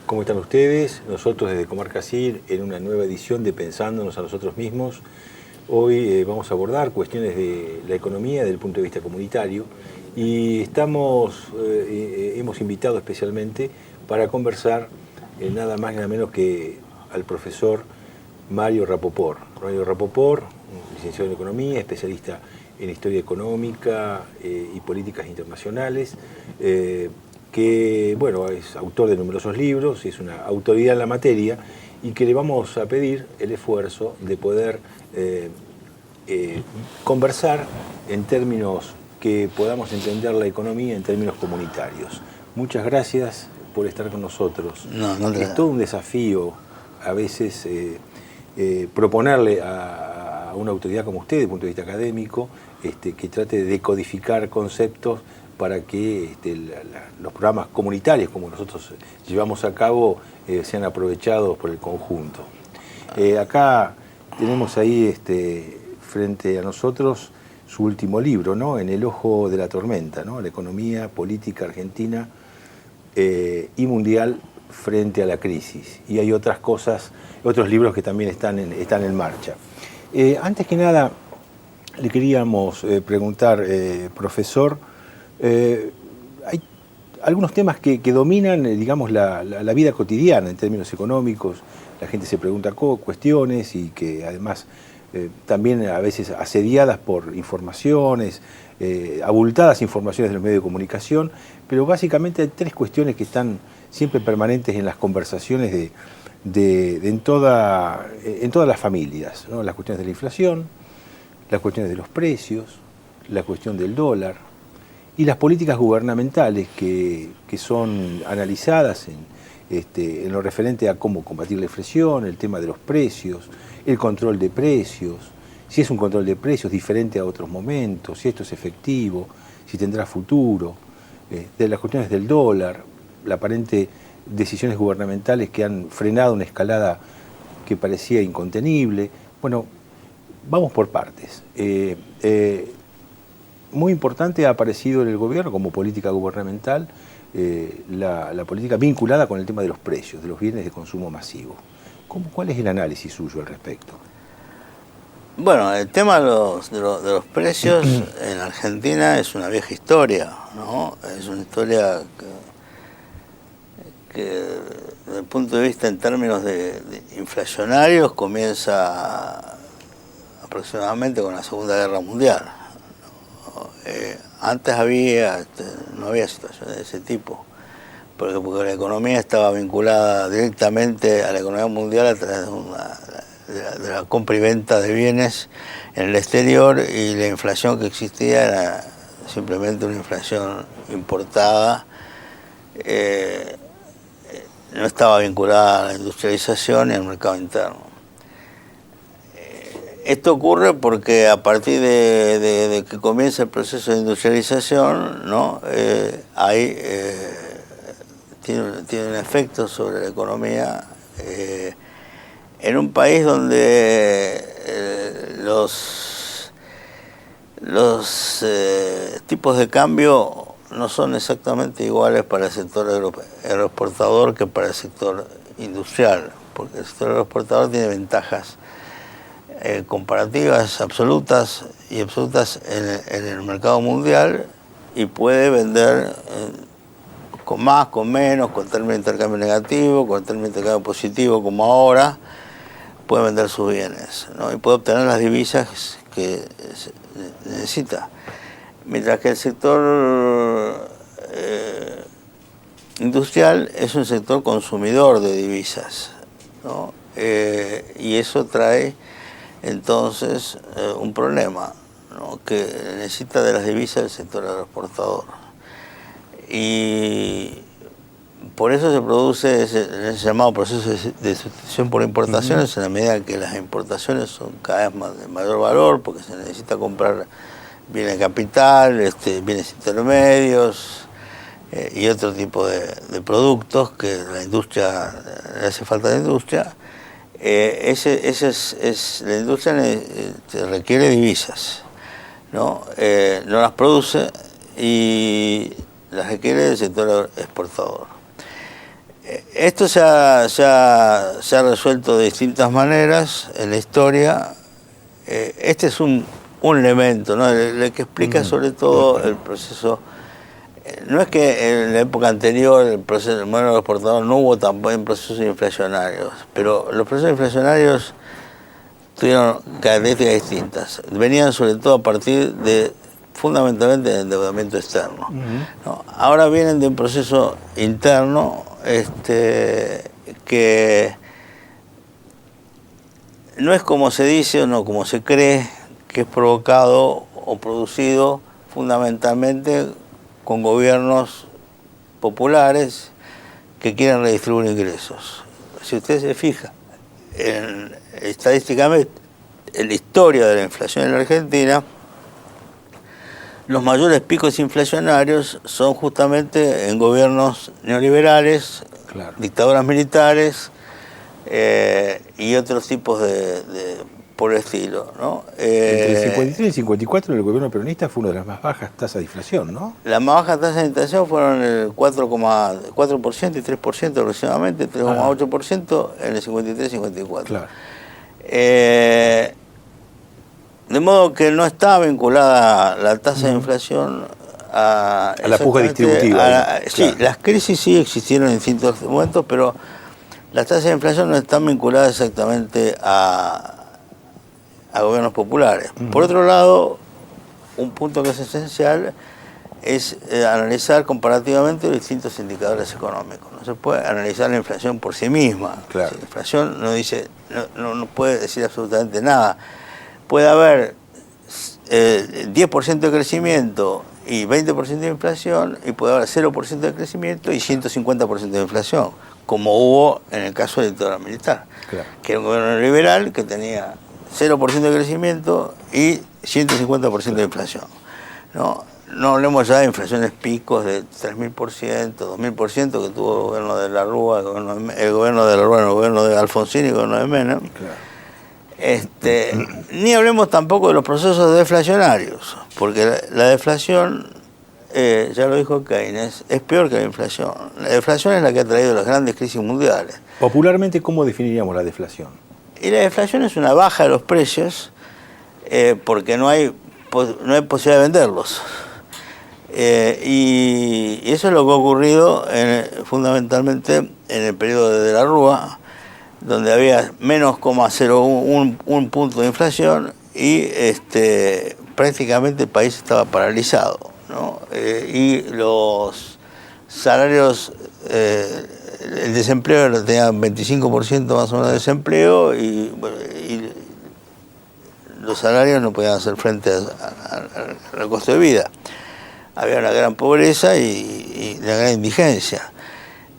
¿Cómo están ustedes? Nosotros desde Comarca CIR en una nueva edición de Pensándonos a nosotros mismos. Hoy vamos a abordar cuestiones de la economía desde el punto de vista comunitario y hemos invitado especialmente para conversar nada más y nada menos que al profesor Mario Rapoport. Mario Rapoport, licenciado en Economía, especialista en Historia Económica y Políticas Internacionales, que bueno, es autor de numerosos libros, es una autoridad en la materia y que le vamos a pedir el esfuerzo de poder conversar en términos que podamos entender la economía en términos comunitarios. Muchas gracias por estar con nosotros. Es todo un desafío a veces proponerle a una autoridad como usted, desde el punto de vista académico, que trate de decodificar conceptos para que los programas comunitarios como nosotros llevamos a cabo sean aprovechados por el conjunto. Acá tenemos ahí frente a nosotros su último libro, ¿no? En el ojo de la tormenta, ¿no? La economía política argentina y mundial frente a la crisis. Y hay otras cosas, otros libros que también están en marcha. Antes que nada, le queríamos preguntar, profesor, hay algunos temas que dominan, digamos, la vida cotidiana en términos económicos. La gente se pregunta cuestiones y que además también a veces asediadas por informaciones, abultadas informaciones de los medios de comunicación, pero básicamente hay tres cuestiones que están siempre permanentes en las conversaciones en todas las familias, ¿no? Las cuestiones de la inflación, las cuestiones de los precios, la cuestión del dólar y las políticas gubernamentales que son analizadas en lo referente a cómo combatir la inflación, el tema de los precios, el control de precios, si es un control de precios diferente a otros momentos, si esto es efectivo, si tendrá futuro, de las cuestiones del dólar, la aparente decisiones gubernamentales que han frenado una escalada que parecía incontenible. Bueno, vamos por partes. Muy importante ha aparecido en el gobierno como política gubernamental la política vinculada con el tema de los precios, de los bienes de consumo masivo. ¿Cuál es el análisis suyo al respecto? Bueno, el tema de los precios en Argentina es una vieja historia, ¿no? Es una historia que desde el punto de vista en términos de inflacionarios comienza aproximadamente con la Segunda Guerra Mundial. Antes no había situaciones de ese tipo, porque la economía estaba vinculada directamente a la economía mundial a través de la compra y venta de bienes en el exterior, y la inflación que existía era simplemente una inflación importada, no estaba vinculada a la industrialización y al mercado interno. Esto ocurre porque a partir de que comienza el proceso de industrialización, ¿no? Tiene un efecto sobre la economía en un país donde los tipos de cambio no son exactamente iguales para el sector agroexportador que para el sector industrial, porque el sector agroexportador tiene ventajas comparativas absolutas y absolutas en el mercado mundial, y puede vender con más, con menos, con término de intercambio negativo, con término de intercambio positivo, como ahora, puede vender sus bienes, ¿no? Y puede obtener las divisas que necesita. Mientras que el sector industrial es un sector consumidor de divisas, ¿no? Y eso trae entonces un problema, ¿no? Que necesita de las divisas del sector agroexportador. Y por eso se produce ese llamado proceso de sustitución por importaciones, en la medida que las importaciones son cada vez más de mayor valor, porque se necesita comprar bienes de capital, bienes intermedios y otro tipo de productos que la industria, le hace falta a la industria. La industria requiere divisas, ¿no? No las produce y las requiere el sector exportador. Esto se ha resuelto de distintas maneras en la historia. Este es un elemento, ¿no? El que explica sobre todo el proceso. No es que en la época anterior el modelo exportador no hubo tampoco procesos inflacionarios, pero los procesos inflacionarios tuvieron características distintas. Venían sobre todo a partir de fundamentalmente del endeudamiento externo, ¿no? Ahora vienen de un proceso interno que no es como se dice o no como se cree, que es provocado o producido fundamentalmente con gobiernos populares que quieren redistribuir ingresos. Si usted se fija estadísticamente en la historia de la inflación en la Argentina, los mayores picos inflacionarios son justamente en gobiernos neoliberales, claro, dictaduras militares y otros tipos por el estilo, ¿no? Entre el 53 y el 54 el gobierno peronista fue una de las más bajas tasas de inflación, ¿no? Las más bajas tasas de inflación fueron el 4,4% y 3% aproximadamente, 3,8% en el 53-54. Claro. De modo que no está vinculada la tasa de inflación a la puja distributiva. Sí, las crisis sí existieron en distintos momentos, pero las tasas de inflación no están vinculadas exactamente a gobiernos populares. Por otro lado, un punto que es esencial es analizar comparativamente los distintos indicadores económicos. No se puede analizar la inflación por sí misma. Claro. La inflación no puede decir absolutamente nada. Puede haber 10% de crecimiento y 20% de inflación, y puede haber 0% de crecimiento y 150% de inflación, como hubo en el caso de la dictadura militar, claro, que era un gobierno liberal que tenía 0% de crecimiento y 150% de inflación, ¿no? No hablemos ya de inflaciones picos de 3.000%, 2.000% que tuvo el gobierno de la Rúa, el gobierno de Alfonsín y el gobierno de Menem. Claro. Ni hablemos tampoco de los procesos deflacionarios, porque la deflación, ya lo dijo Keynes, es peor que la inflación. La deflación es la que ha traído las grandes crisis mundiales. Popularmente, ¿cómo definiríamos la deflación? Y la deflación es una baja de los precios porque no hay posibilidad de venderlos. Y eso es lo que ha ocurrido fundamentalmente en el periodo de la Rúa, donde había menos 0,01 punto de inflación y prácticamente el país estaba paralizado, ¿no? Y los salarios, el desempleo tenía 25% más o menos de desempleo y los salarios no podían hacer frente al costo de vida. Había una gran pobreza y una gran indigencia.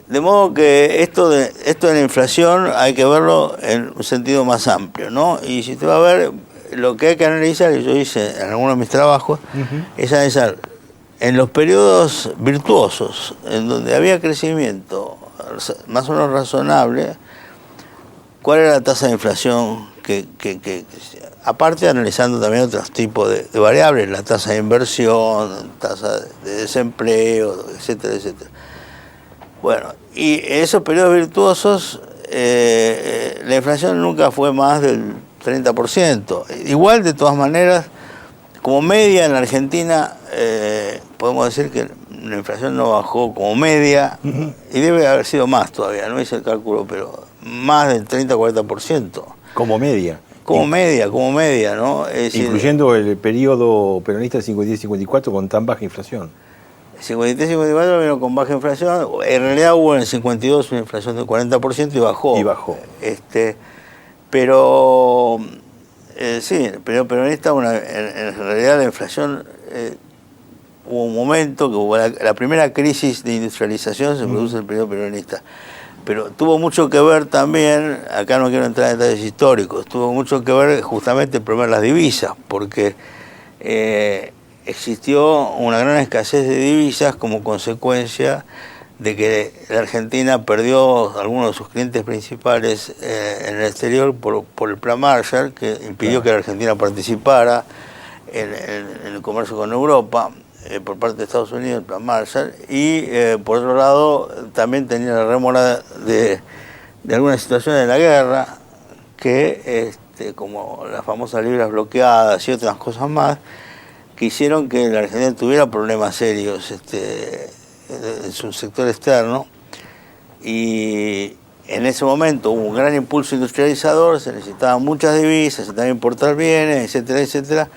De modo que esto de la inflación hay que verlo en un sentido más amplio, ¿no? Y si usted va a ver, lo que hay que analizar, y yo hice en algunos de mis trabajos, es analizar en los periodos virtuosos, en donde había crecimiento más o menos razonable, cuál era la tasa de inflación que aparte analizando también otros tipos de variables, la tasa de inversión, tasa de desempleo, etcétera, etcétera. Bueno, y en esos periodos virtuosos la inflación nunca fue más del 30%. Igual, de todas maneras, como media en la Argentina, podemos decir que la inflación no bajó como media, y debe haber sido más todavía, no hice el cálculo, pero más del 30-40%. Como media. Como media, ¿no? Es decir, incluyendo el periodo peronista del 53-54 con tan baja inflación. El 53-54 vino con baja inflación. En realidad hubo en el 52 una inflación del 40% y bajó. Pero sí, el periodo peronista, en realidad la inflación hubo un momento que hubo la primera crisis de industrialización se produce en el periodo peronista. Pero tuvo mucho que ver también, acá no quiero entrar en detalles históricos, tuvo mucho que ver justamente el problema de las divisas, porque existió una gran escasez de divisas como consecuencia de que la Argentina perdió algunos de sus clientes principales en el exterior por el Plan Marshall, que impidió que la Argentina participara en el comercio con Europa por parte de Estados Unidos, el Plan Marshall, y por otro lado también tenía la rémora de algunas situaciones de la guerra, que como las famosas libras bloqueadas y otras cosas más, que hicieron que la Argentina tuviera problemas serios en su sector externo, y en ese momento hubo un gran impulso industrializador, se necesitaban muchas divisas, se necesitaban importar bienes, etcétera, etcétera,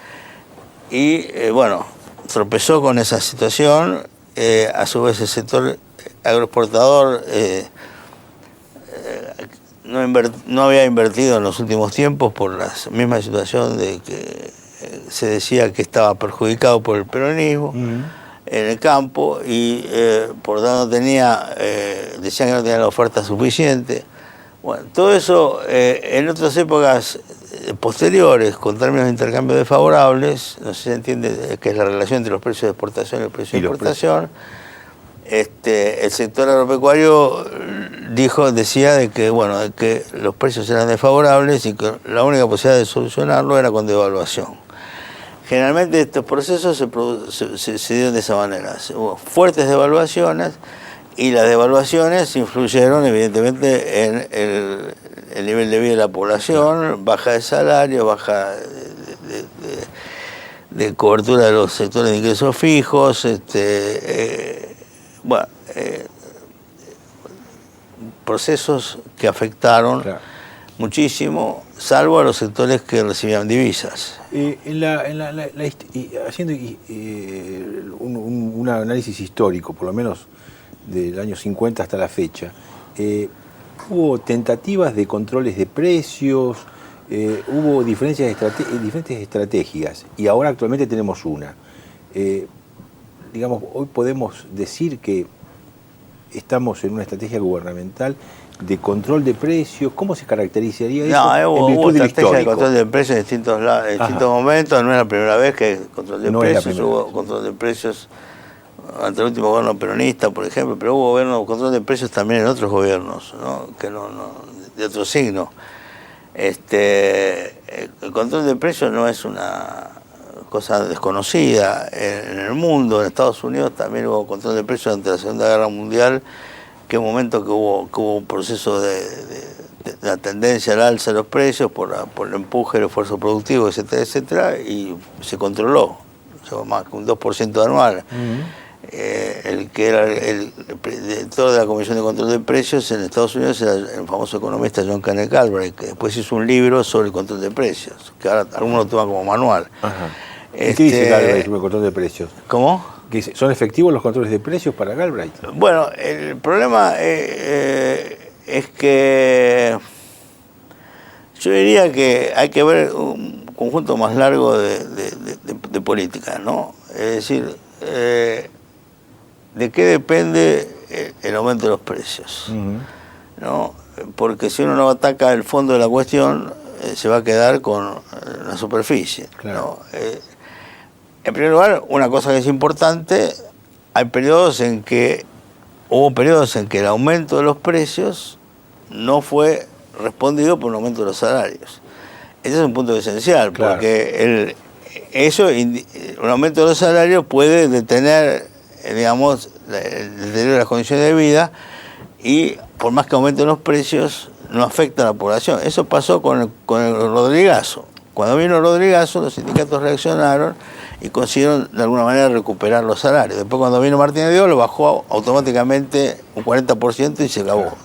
y bueno, tropezó con esa situación. A su vez el sector agroexportador no había invertido en los últimos tiempos por la misma situación de que se decía que estaba perjudicado por el peronismo en el campo, y por lo tanto decían que no tenía la oferta suficiente. Bueno, todo eso en otras épocas posteriores, con términos de intercambio desfavorables, no sé si se entiende que es la relación entre los precios de exportación y el precio de importación, el sector agropecuario decía de que, bueno, de que los precios eran desfavorables y que la única posibilidad de solucionarlo era con devaluación. Generalmente estos procesos se dieron de esa manera. Hubo fuertes devaluaciones, y las devaluaciones influyeron evidentemente en el nivel de vida de la población, baja de salario, baja de cobertura de los sectores de ingresos fijos, procesos que afectaron muchísimo, salvo a los sectores que recibían divisas. Haciendo un análisis histórico, por lo menos del año 50 hasta la fecha, hubo tentativas de controles de precios, hubo diferentes estrategias, y ahora actualmente tenemos una. Digamos, hoy podemos decir que estamos en una estrategia gubernamental de control de precios. ¿Cómo se caracterizaría eso? No, hubo estrategia de control de precios en distintos momentos. No es la primera vez que hay control de precios. Hubo control de precios ante el último gobierno peronista, por ejemplo, pero hubo control de precios también en otros gobiernos, ¿no? De otro signo. El control de precios no es una cosa desconocida en el mundo. En Estados Unidos también hubo control de precios durante la Segunda Guerra Mundial, que un momento que hubo un proceso de la tendencia al alza de los precios por el empuje del esfuerzo productivo, etcétera, etcétera, y se controló, más que un 2% anual. El que era el director de la Comisión de Control de Precios en Estados Unidos era el famoso economista John Kenneth Galbraith, que después hizo un libro sobre el control de precios, que ahora algunos lo toman como manual. ¿Qué dice Galbraith sobre el control de precios? ¿Cómo? ¿Son efectivos los controles de precios para Galbraith? Bueno, el problema es que yo diría que hay que ver un conjunto más largo de políticas, ¿no? Es decir, ¿de qué depende el aumento de los precios? ¿No? Porque si uno no ataca el fondo de la cuestión, se va a quedar con la superficie. Claro. ¿No? En primer lugar, una cosa que es importante, hubo periodos en que el aumento de los precios no fue respondido por un aumento de los salarios. Ese es un punto esencial, porque un aumento de los salarios puede detener, digamos, el deterioro de las condiciones de vida, y por más que aumenten los precios, no afecta a la población. Eso pasó con el Rodrigazo. Cuando vino Rodrigazo, los sindicatos reaccionaron y consiguieron de alguna manera recuperar los salarios. Después, cuando vino Martínez de Oz, lo bajó automáticamente un 40% y se acabó.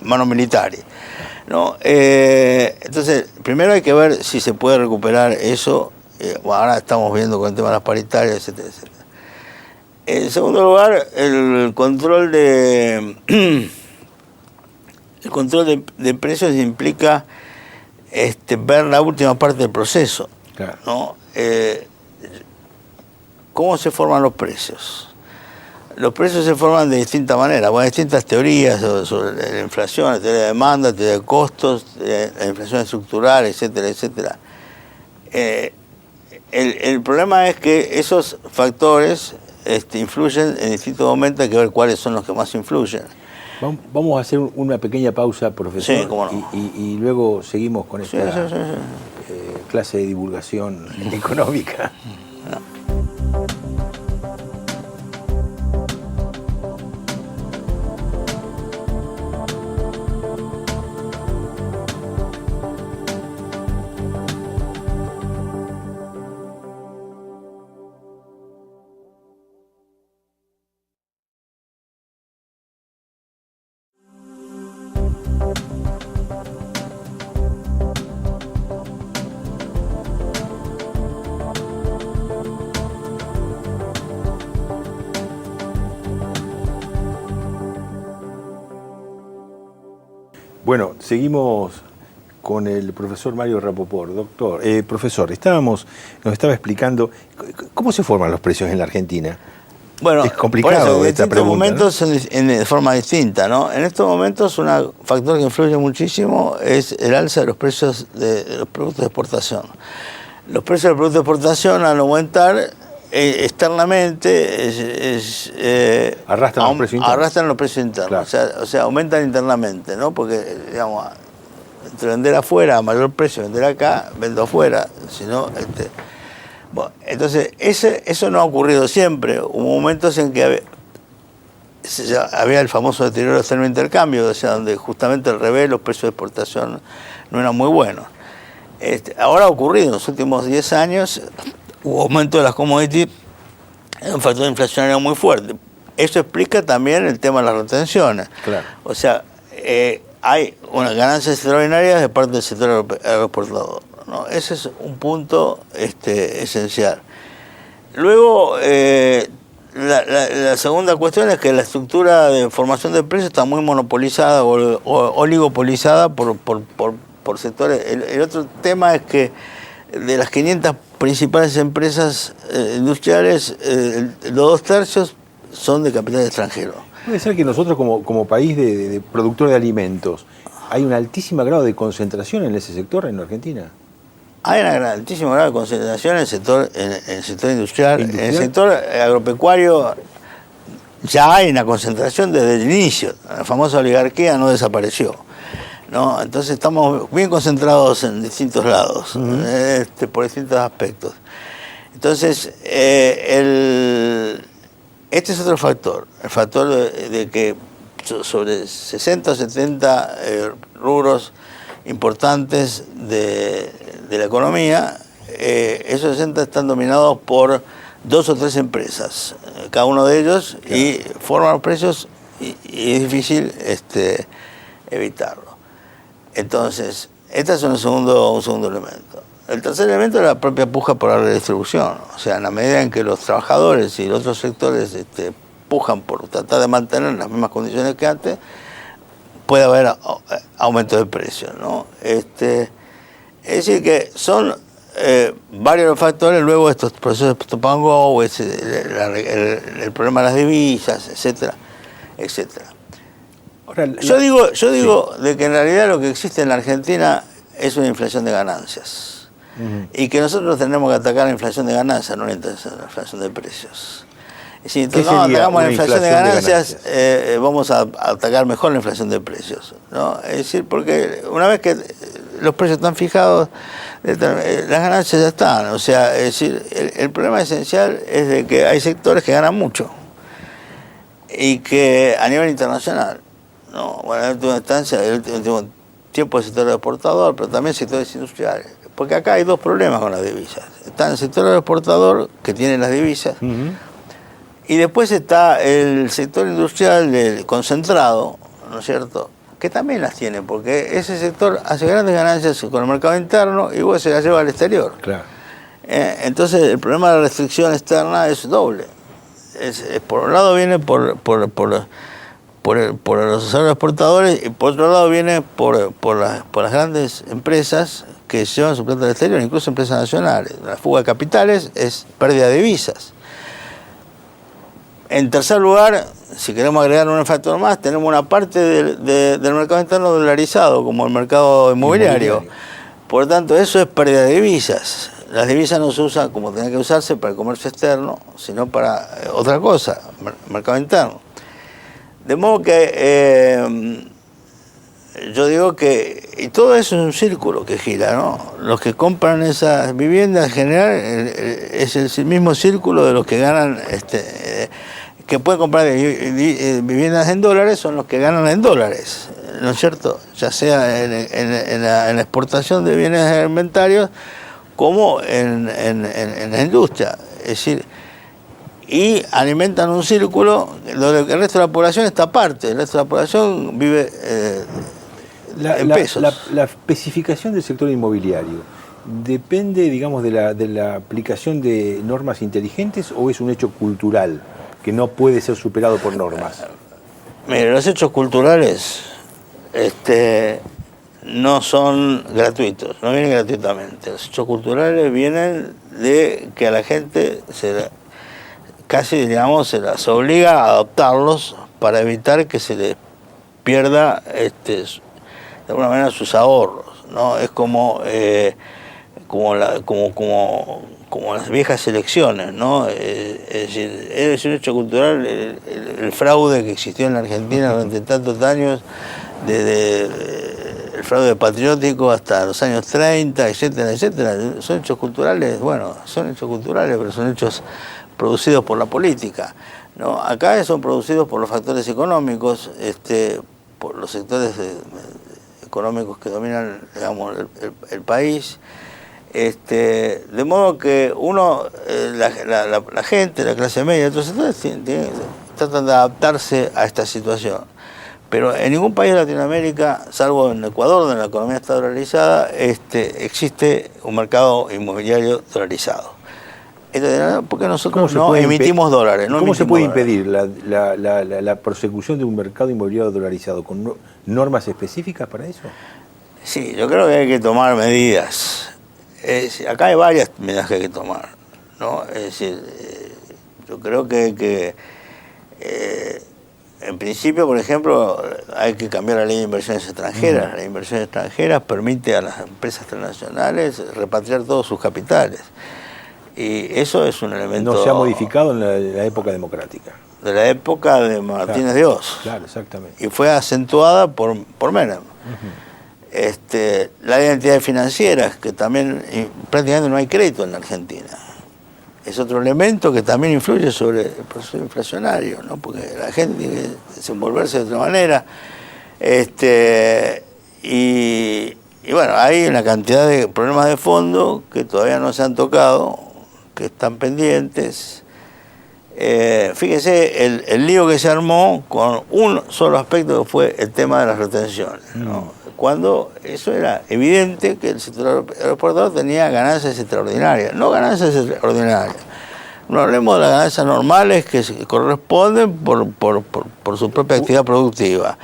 Manos militares, ¿no? Entonces, primero hay que ver si se puede recuperar eso. Ahora estamos viendo con el tema de las paritarias, etcétera, etcétera. En segundo lugar, el control de precios implica ver la última parte del proceso, ¿no? ¿cómo se forman los precios? Los precios se forman de distintas maneras, hay distintas teorías sobre la inflación, la teoría de demanda, la teoría de costos, la inflación estructural, etcétera, etcétera. El problema es que esos factores influyen en distintos momentos, hay que ver cuáles son los que más influyen. Vamos a hacer una pequeña pausa, profesor, sí, cómo no. y luego seguimos con esta clase de divulgación económica. No. Bueno, seguimos con el profesor Mario Rapoport. Doctor, profesor, nos estaba explicando cómo se forman los precios en la Argentina. Bueno, es complicado en esta pregunta, momentos, ¿no? de forma distinta, ¿no? En estos momentos un factor que influye muchísimo es el alza de los precios de los productos de exportación. Los precios de los productos de exportación, al aumentar externamente, arrastran los precios internos, claro. o sea, aumentan internamente, ¿no? Porque, digamos, entre vender afuera a mayor precio, vender acá, vendo afuera, sino bueno, entonces, eso no ha ocurrido siempre. Hubo momentos en que había el famoso deterioro del término de intercambio, o sea, donde justamente al revés los precios de exportación no eran muy buenos. Ahora ha ocurrido en los últimos 10 años, hubo aumento de las commodities, un factor inflacionario muy fuerte. Eso explica también el tema de las retenciones. Claro. O sea, hay unas ganancias extraordinarias de parte del sector agroexportador, ¿no? Ese es un punto esencial. Luego, la segunda cuestión es que la estructura de formación de precios está muy monopolizada o oligopolizada por sectores. El otro tema es que de las 500 principales empresas industriales, los 2/3 son de capital extranjero. Puede ser que nosotros como país de productor de alimentos, ¿hay un altísimo grado de concentración en ese sector en Argentina? Hay un altísimo grado de concentración en el sector industrial. En el sector agropecuario ya hay una concentración desde el inicio. La famosa oligarquía no desapareció, ¿no? Entonces estamos bien concentrados en distintos lados, por distintos aspectos. Entonces, este es otro factor, el factor de que sobre 60 o 70 rubros importantes de la economía, esos 60 están dominados por 2 o 3 empresas, cada uno de ellos, claro. Y forman los precios y es difícil evitarlo. Entonces, este es un segundo elemento. El tercer elemento es la propia puja por la redistribución. O sea, en la medida en que los trabajadores y los otros sectores pujan por tratar de mantener las mismas condiciones que antes, puede haber aumento de precios, ¿no? Es decir, que son varios los factores, luego estos procesos de stop and go, el problema de las divisas, etcétera, etcétera. Ahora, yo digo sí, de que en realidad lo que existe en la Argentina es una inflación de ganancias. Y que nosotros tenemos que atacar la inflación de ganancias, no la inflación de precios. Si entonces no atacamos la inflación de ganancias, vamos a atacar mejor la inflación de precios, ¿no? Es decir, porque una vez que los precios están fijados, las ganancias ya están. O sea, es decir, el problema esencial es de que hay sectores que ganan mucho y que a nivel internacional, ¿no? Bueno, en última instancia, el último tiempo el sector exportador, pero también sectores industriales. Porque acá hay dos problemas con las divisas. Está el sector exportador, que tiene las divisas, y después está el sector industrial concentrado, ¿no es cierto?, que también las tiene, porque ese sector hace grandes ganancias con el mercado interno y luego se las lleva al exterior. Claro. Entonces el problema de la restricción externa es doble. Por un lado viene por los exportadores y por otro lado viene por las grandes empresas que llevan su plata al exterior, incluso empresas nacionales. La fuga de capitales es pérdida de divisas. En tercer lugar, si queremos agregar un factor más, tenemos una parte del mercado interno dolarizado, como el mercado inmobiliario. Por lo tanto, eso es pérdida de divisas. Las divisas no se usan como tienen que usarse para el comercio externo, sino para otra cosa, mercado interno. De modo que yo digo que y todo eso es un círculo que gira, ¿no? Los que compran esas viviendas en general es el mismo círculo de los que ganan, que pueden comprar viviendas en dólares, son los que ganan en dólares, ¿no es cierto? Ya sea en la exportación de bienes alimentarios como en la industria. Es decir, y alimentan un círculo donde el resto de la población está aparte. El resto de la población vive en pesos. La especificación del sector inmobiliario depende, digamos, de la aplicación de normas inteligentes, o es un hecho cultural que no puede ser superado por normas. Mire, los hechos culturales no son gratuitos, no vienen gratuitamente. Los hechos culturales vienen de que a la gente casi, digamos, se las obliga a adoptarlos para evitar que se les pierda de alguna manera sus ahorros, ¿no? Es como las viejas elecciones, ¿no? Es decir, es un hecho cultural el fraude que existió en la Argentina durante tantos años, desde el fraude patriótico hasta los años 30, etcétera, etcétera. Son hechos culturales, bueno, son hechos culturales, pero son hechos producidos por la política, ¿no? Acá son producidos por los factores económicos, por los sectores económicos que dominan, digamos, el país. De modo que la gente, la clase media, otros sectores tratan de adaptarse a esta situación. Pero en ningún país de Latinoamérica, salvo en Ecuador, donde la economía está dolarizada, existe un mercado inmobiliario dolarizado. Porque nosotros no emitimos dólares. ¿Cómo se puede impedir la persecución de un mercado inmobiliario dolarizado? ¿Con normas específicas para eso? Sí, yo creo que hay que tomar medidas. Acá hay varias medidas que hay que tomar, ¿no? Es decir, yo creo que en principio, por ejemplo, hay que cambiar la ley de inversiones extranjeras. La ley de inversiones extranjeras permite a las empresas transnacionales repatriar todos sus capitales. Y eso es un elemento... No se ha modificado en la época democrática. De la época de Martínez de Oz. Claro, exactamente. Y fue acentuada por Menem. La ley de entidades financieras, que también prácticamente no hay crédito en la Argentina. Es otro elemento que también influye sobre el proceso inflacionario, ¿no? Porque la gente tiene que desenvolverse de otra manera. Y bueno, hay una cantidad de problemas de fondo que todavía no se han tocado, que están pendientes. Fíjese el lío que se armó con un solo aspecto, que fue el tema de las retenciones, ¿no? Cuando eso era evidente que el sector aeroportuario tenía ganancias extraordinarias, no ganancias extraordinarias. No hablemos de las ganancias normales que corresponden por su propia actividad productiva.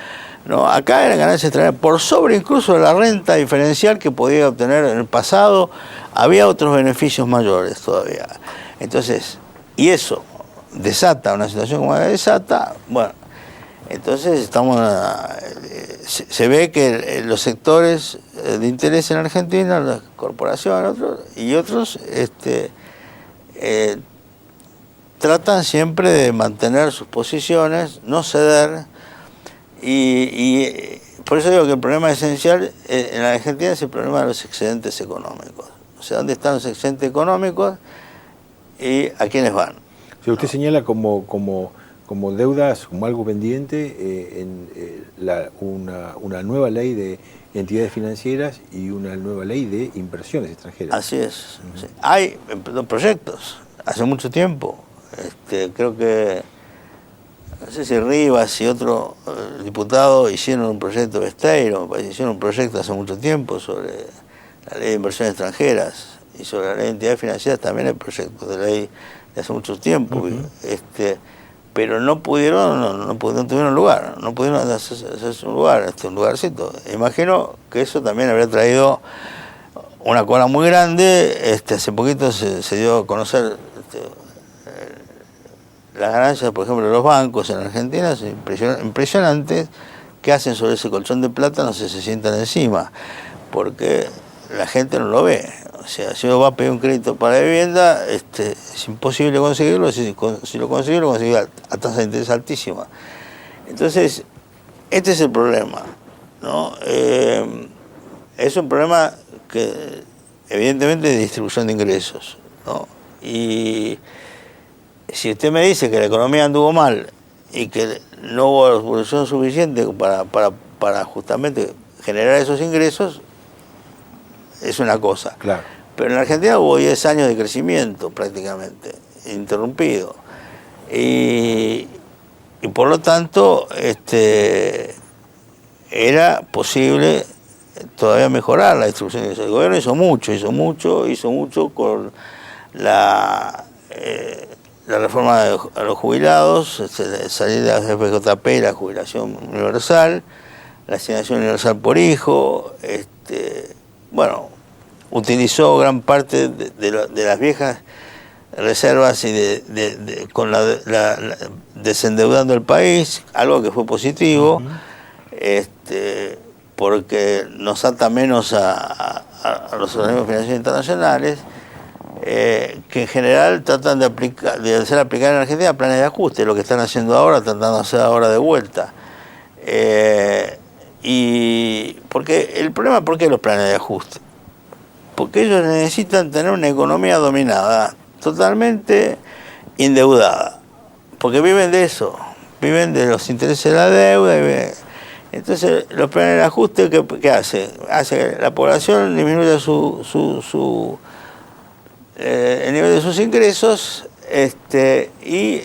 No, acá eran ganancias extraordinarias por sobre incluso de la renta diferencial que podía obtener en el pasado. Había otros beneficios mayores todavía. Entonces, y eso desata una situación como la desata, bueno, entonces se ve que los sectores de interés en Argentina, las corporaciones otros tratan siempre de mantener sus posiciones, no ceder, y por eso digo que el problema esencial en la Argentina es el problema de los excedentes económicos. O sea, ¿dónde están los excedentes económicos y a quiénes van? O sea, usted señala como deudas, como algo pendiente, una nueva ley de entidades financieras y una nueva ley de inversiones extranjeras. Así es. Sí. Hay proyectos, hace mucho tiempo. Creo que, no sé si Rivas y otro diputado hicieron un proyecto de Besteiro, hicieron un proyecto hace mucho tiempo sobre la ley de inversiones extranjeras, y sobre la ley de entidades financieras también hay proyectos de ley de hace mucho tiempo. Pero no tuvieron lugar, no pudieron hacerse un lugar, un lugarcito. Imagino que eso también habría traído una cola muy grande. Hace poquito se dio a conocer las ganancias, por ejemplo, de los bancos en Argentina son impresionantes. ¿Qué hacen sobre ese colchón de plata? No sé, se sientan encima, porque la gente no lo ve. O sea, si uno va a pedir un crédito para vivienda, es imposible conseguirlo. Si lo consigue a tasa de interés altísima. Entonces, este es el problema, ¿no? Es un problema que, evidentemente, de distribución de ingresos, ¿no? Y si usted me dice que la economía anduvo mal y que no hubo evolución suficiente para justamente generar esos ingresos, es una cosa. Claro. Pero en Argentina hubo 10 años de crecimiento prácticamente, interrumpido. Y por lo tanto, era posible todavía mejorar la distribución. El gobierno hizo mucho con la reforma a los jubilados, salir de la FJP, la jubilación universal, la asignación universal por hijo, bueno, utilizó gran parte de las viejas reservas y con desendeudando el país, algo que fue positivo, porque nos ata menos a los organismos financieros internacionales, que en general tratan de hacer aplicar en Argentina planes de ajuste, lo que están haciendo ahora, tratando de hacer ahora de vuelta. Y porque el problema, ¿por qué los planes de ajuste? Porque ellos necesitan tener una economía dominada, totalmente endeudada, porque viven de eso, viven de los intereses de la deuda. Entonces, los planes de ajuste, ¿qué hacen? Hace que la población disminuya el nivel de sus ingresos, y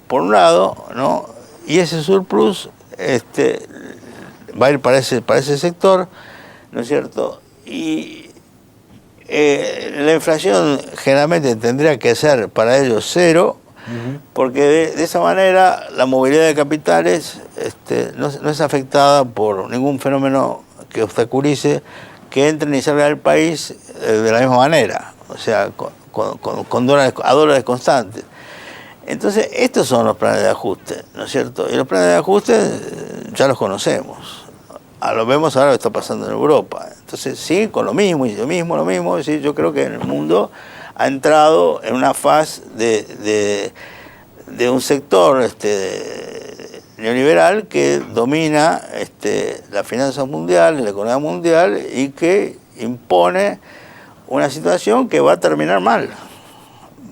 por un lado, ¿no? Y ese surplus va a ir para ese sector, ¿no es cierto? Y la inflación generalmente tendría que ser para ellos cero, porque de esa manera la movilidad de capitales no es afectada por ningún fenómeno que obstaculice que entren y salgan del país de la misma manera, o sea, con dólares constantes. Entonces, estos son los planes de ajuste, ¿no es cierto? Y los planes de ajuste ya los conocemos. Lo vemos ahora lo que está pasando en Europa. Entonces, sí, con lo mismo, sí, yo creo que el mundo ha entrado en una fase de un sector neoliberal que domina la finanza mundial, la economía mundial, y que impone una situación que va a terminar mal.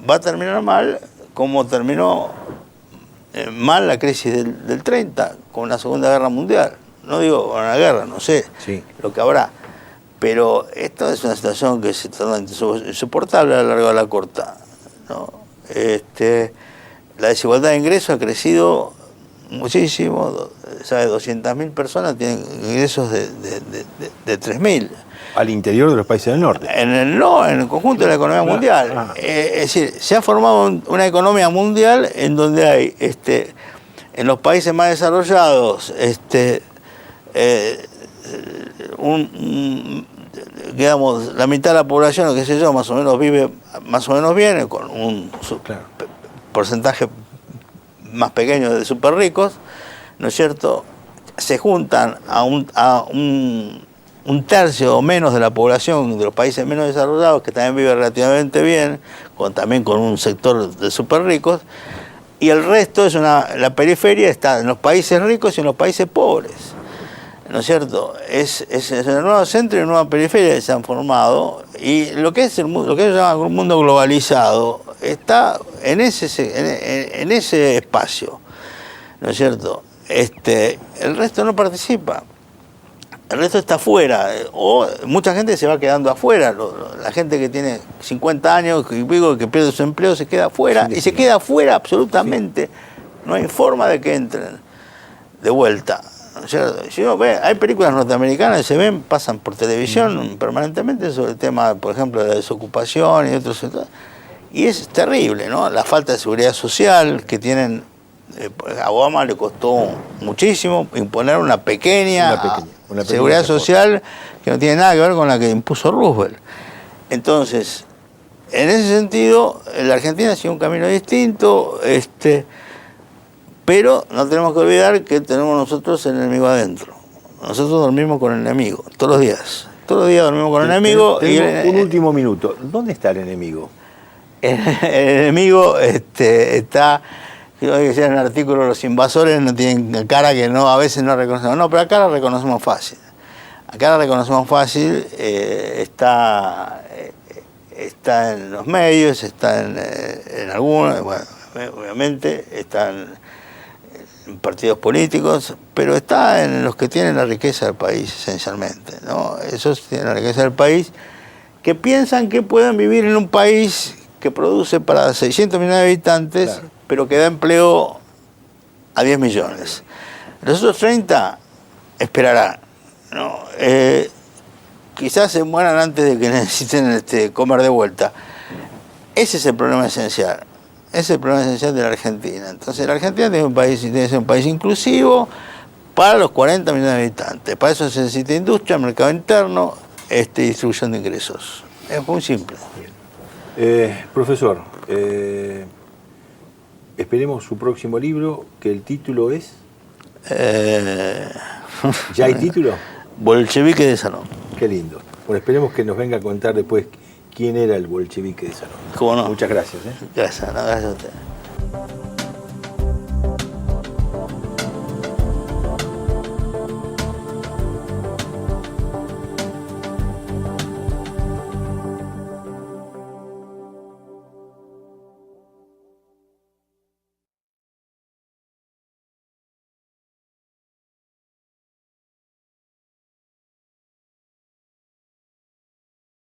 Va a terminar mal como terminó mal la crisis del 30, con la Segunda Guerra Mundial. No digo una guerra, no sé lo que habrá. Pero esto es una situación que se torna insoportable a la larga o a la corta, ¿no? La desigualdad de ingresos ha crecido muchísimo. ¿Sabe? 200.000 personas tienen ingresos de 3.000. Al interior de los países del norte. En el conjunto de la economía mundial. Es decir, se ha formado una economía mundial en donde hay, en los países más desarrollados, digamos, la mitad de la población, o qué sé yo, más o menos vive más o menos bien, con un porcentaje más pequeño de súper ricos, ¿no es cierto? Se juntan a un tercio o menos de la población de los países menos desarrollados, que también vive relativamente bien, también con un sector de súper ricos, y el resto la periferia está en los países ricos y en los países pobres, ¿no es cierto? Es el nuevo centro y la nueva periferia que se han formado, y lo que ellos llaman un mundo globalizado está en ese espacio, ¿no es cierto? El resto no participa, el resto está afuera, o mucha gente se va quedando afuera. La gente que tiene 50 años que pierde su empleo se queda afuera, y se queda afuera absolutamente. No hay forma de que entren de vuelta, ¿no es cierto? Si uno ve, hay películas norteamericanas que pasan por televisión permanentemente sobre el tema, por ejemplo, de la desocupación y otros sectores, y es terrible, ¿no? La falta de seguridad social que tienen. A Obama le costó muchísimo imponer una pequeña seguridad social que no tiene nada que ver con la que impuso Roosevelt. Entonces, en ese sentido, la Argentina ha sido un camino distinto, pero no tenemos que olvidar que tenemos nosotros el enemigo adentro. Nosotros dormimos con el enemigo, todos los días. Todos los días dormimos con el enemigo. Un último minuto. ¿Dónde está el enemigo? El enemigo está... Creo que decía en el artículo, los invasores no tienen cara que no, a veces no reconocemos. No, pero acá la reconocemos fácil. Acá la reconocemos fácil, está en los medios, está en algunos, bueno, obviamente, está en partidos políticos, pero está en los que tienen la riqueza del país, esencialmente, ¿no? Esos tienen la riqueza del país, que piensan que pueden vivir en un país que produce para 600 millones de habitantes, claro, pero que da empleo a 10 millones. Los otros 30 esperarán, ¿no? Quizás se mueran antes de que necesiten comer de vuelta. Ese es el problema esencial. Ese es el problema esencial de la Argentina. Entonces, la Argentina tiene que ser un país inclusivo para los 40 millones de habitantes. Para eso se necesita industria, mercado interno, distribución de ingresos. Es muy simple. Profesor, esperemos su próximo libro, que el título es... ¿Ya hay título? Bolchevique de Salón. Qué lindo. Bueno, esperemos que nos venga a contar después quién era el bolchevique de Salón. ¿Cómo no? Muchas gracias. Gracias a usted.